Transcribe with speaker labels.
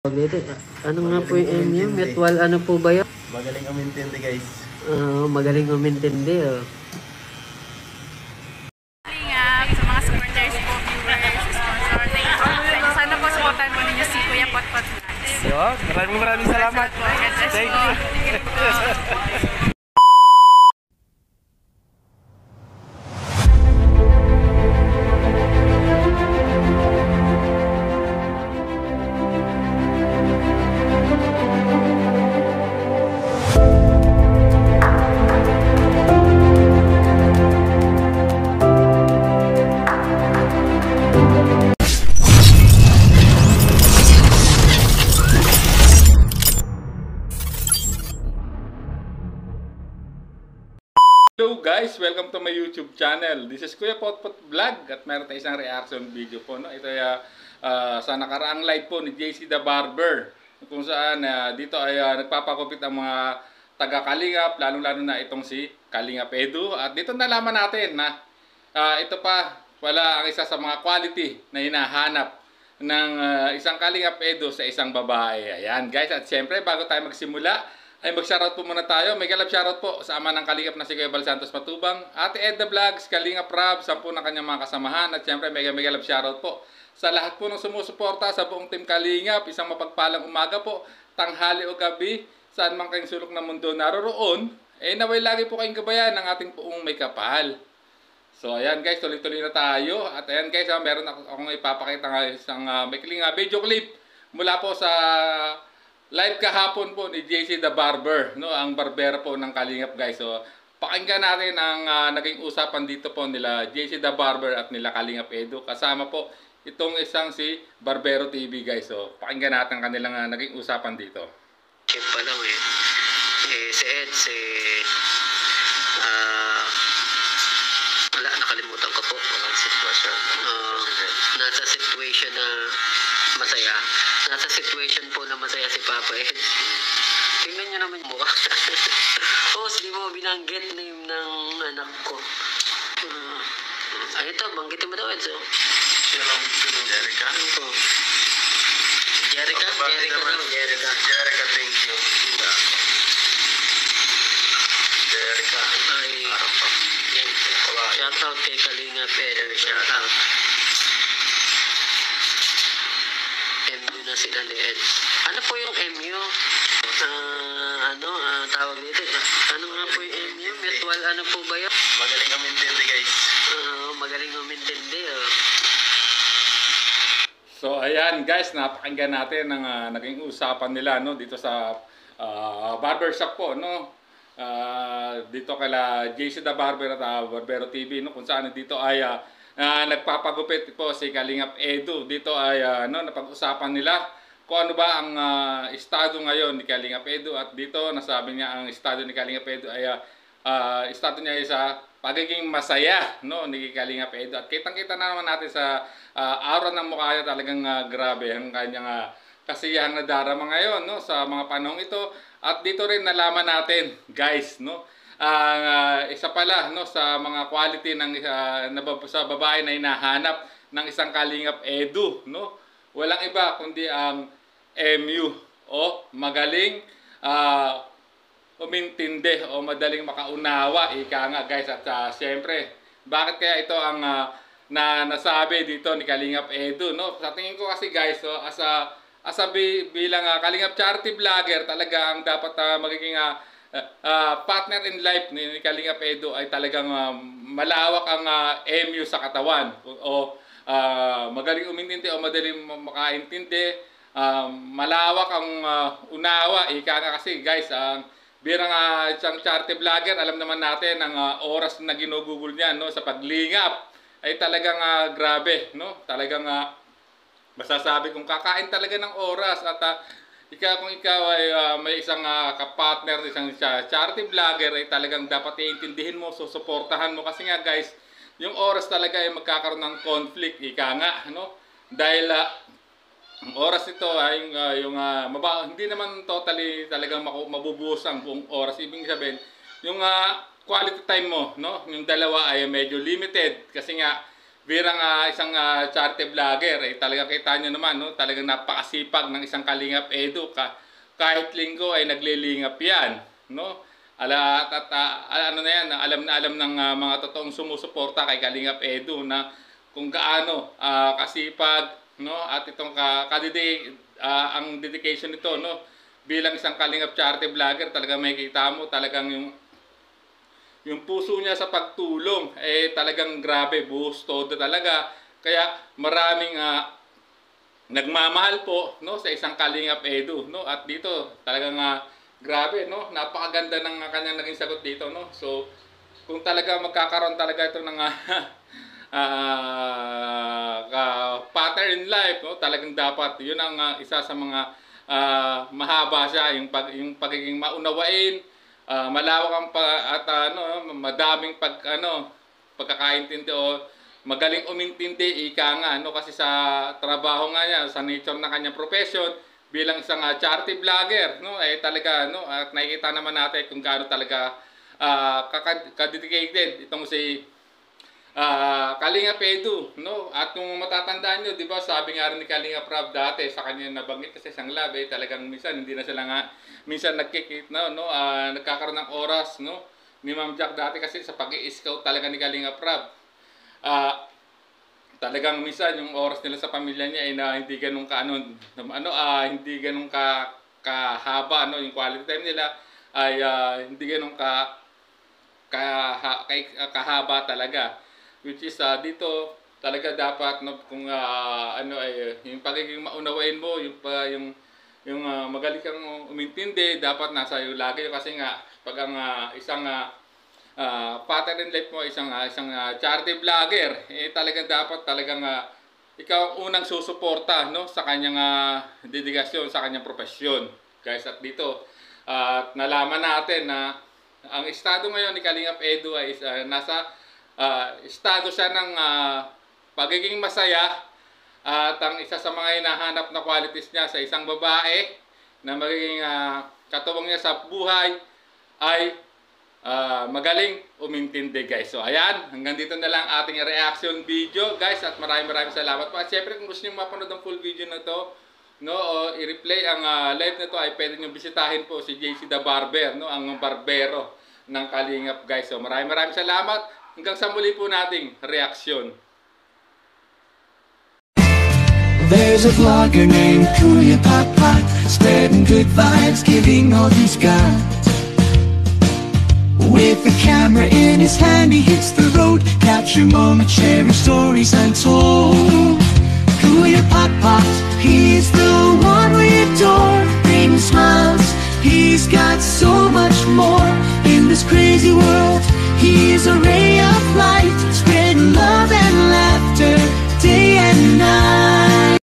Speaker 1: Pagdating, ano nga po yung MU? Mutual ano po ba yun?
Speaker 2: Magaling umintindi guys.
Speaker 1: Magaling umintindi.
Speaker 3: Kalingap, sa mga supporters po, viewers, sponsor, thank you. Sana po supportan mo ninyo si Kuya Potpot Vlogs.
Speaker 2: Yun, maraming salamat. Thank you.
Speaker 4: Hello guys! Welcome to my YouTube channel. This is Kuya Potpot Vlog at meron tayo isang reaction video po. No? Ito ay sa nakaraang live po ni JC the Barber kung saan dito ay nagpapakupit ang mga taga-Kalingap, lalong-lalo na itong si Kalingap Edu. At dito nalaman natin na ito pa wala ang isa sa mga quality na hinahanap ng isang Kalingap Edu sa isang babae. Ayan guys, at syempre bago tayo magsimula ay mag-shoutout po muna tayo. May galap shoutout po sa ama ng Kalingap na si Kuya Bal Santos Matubang, Ate Edna Vlogs, Kalingap Rab, 10 ng kanyang mga kasamahan. At syempre may galap shoutout po sa lahat po ng sumusuporta sa buong team Kalingap. Isang mapagpalang umaga po, tanghali o gabi, saan man kayong sulok ng mundo naroroon, naway lagi po kayong gabayan ng ating poong may kapal. So ayan guys, tuloy-tuloy na tayo. At ayan guys, meron akong ipapakita ng isang maikling video clip mula po sa live kahapon po ni JC the Barber, no, ang barbero po ng Kalingap guys. So pakinggan natin ang naging usapan dito po nila JC the Barber at nila Kalingap Edu. Kasama po itong isang si Barbero TV guys. So pakinggan natin ang kanilang naging usapan dito.
Speaker 5: Check pa lang si Ed, wala, nakalimutan ko po. Walang sitwasyon. Nasa situation na masaya. Nasa situation po na masaya si Papa Ed. Tingnan nyo naman yung mukha. Di mo binanggit name ng anak ko. Ito, banggitin mo daw, Ed.
Speaker 2: Sinong Jerica?
Speaker 5: Ito. Jerica daw, Jerica.
Speaker 2: Jerica, thank you. Jerica.
Speaker 5: Ay, shoutout kay Kalingap Edu. Shoutout. MU na sila ni Ed. Ano po yung MU? Tawag dito. Ano nga po yung MU? Mutual ano po ba yun?
Speaker 2: Magaling umintindi guys.
Speaker 5: Magaling umintindi.
Speaker 4: So ayan guys, napakinggan natin ang naging usapan nila, no, dito sa barbershop po, no. Dito kala JC the Barber at Barbero TV, no, kung saan dito ay nagpapagupit po si Kalingap Edu. Dito ay napag-usapan nila kung ano ba ang estado ngayon ni Kalingap Edu, at dito nasabi niya ang estado ni Kalingap Edu ay estado niya ay sa pagiging masaya, no, ni Kalingap Edu. At kitang-kita na naman natin sa aura ng mukha niya, talagang grabe ang kanyang kasiyahan na darama ngayon, no, sa mga panahong ito. At dito rin nalaman natin guys, no, isa pala, no, sa mga quality ng sa babae na hinahanap ng isang Kalingap Edu, no, walang iba kundi ang MU o magaling umintindi o madaling makaunawa, ika nga guys. At siyempre, bakit kaya ito ang nasabi dito ni Kalingap Edu, no? Sa tingin ko kasi guys, so, bilang Kalingap charity vlogger, talaga ang dapat magiging partner in life ni Kalingap Edu ay talagang malawak ang MU sa katawan, o magaling umintindi o madaling makaintindi, malawak ang unawa, ika nga kasi guys. Birang isang charity vlogger, alam naman natin ang oras na ginugugol niya, no, sa paglingap ay talagang grabe, no, talagang masasabi kong kakain talaga ng oras. At kung ikaw ay may isang kapartner, isang charity vlogger, ay talagang dapat iintindihin mo, susuportahan mo, kasi nga guys, yung oras talaga ay magkakaroon ng conflict, ika nga, no, dahil ang oras ito ay hindi naman totally talagang mabubuhos ang buong oras. Ibig sabihin, yung quality time mo, no, yung dalawa ay medyo limited, kasi nga birang isang charity vlogger, talagang kita nyo naman, no? Talagang napakasipag ng isang Kalingap Edu. Kahit linggo ay naglilingap yan, no? Ano na yan, alam ng mga totoong sumusuporta kay Kalingap Edu na kung gaano kasipag, no? At itong ang dedication nito, no? Bilang isang Kalingap charity vlogger, talagang makikita mo talagang yung puso niya sa pagtulong talagang grabe, buhos todo talaga. Kaya maraming nagmamahal po, no, sa isang Kalingap Edu, no? At dito talagang grabe, no, napakaganda ng kanyang naging sagot dito, no. So kung talaga magkakaroon talaga ito ng pattern in life, no, talagang dapat yun ang isa sa mga mahaba siya, yung pagiging maunawain, malawak ang madaming pagkakaintindi o magaling umintindi, ika nga, no, kasi sa trabaho nga niya, sa nature ng kanyang profession bilang isang charity vlogger, no, talaga, no, at nakikita naman natin kung gaano talaga ka-dedicated itong si Kalingap Edu, no? At kung matatandaan nyo, di ba, sabi nga rin ni Kalingap Rab dati sa kanya nabanggit kasi isang lab, talagang minsan hindi na sila minsan nagkikit, no? Nagkakaroon ng oras, no? Ni Ma'am Jack dati kasi sa pag-i-scout talaga ni Kalingap Rab. Talagang minsan yung oras nila sa pamilya niya ay hindi ganun hindi ganun kahaba, no? Yung quality time nila ay hindi ganun kahaba talaga. Which is dito talaga dapat, no, kung yung pagiging maunawain mo, yung magaling kang umintindi, dapat nasa iyo lagi kasi nga pag ang isang pattern in life mo, isang charity vlogger, talagang ikaw ang unang susuporta, no, sa kanyang dedikasyon, sa kanyang profesyon, guys. At dito nalaman natin na ang estado ngayon ni Kalingap Edu ay nasa estado siya ng pagiging masaya, at ang isa sa mga hinahanap na qualities niya sa isang babae na magiging katuwang niya sa buhay ay magaling umintindi, guys. So ayan, hanggang dito na lang ating reaction video, guys, at maraming salamat po. At syempre kung gusto niyo mapanood ang full video na to, no, o i-replay ang live na to, ay pwede niyo bisitahin po si JC the Barber, no, ang barbero ng Kalingap, guys. So maraming salamat. Hanggang sa muli po nating reaksyon.
Speaker 6: There's a vlogger named Kuya Potpot, spreading good vibes, giving all he's got. With the camera in his hand, he hits the road, capture moments, sharing stories untold. Kuya Potpot, he's the one we adore, brings smiles, he's got so much more in this crazy world.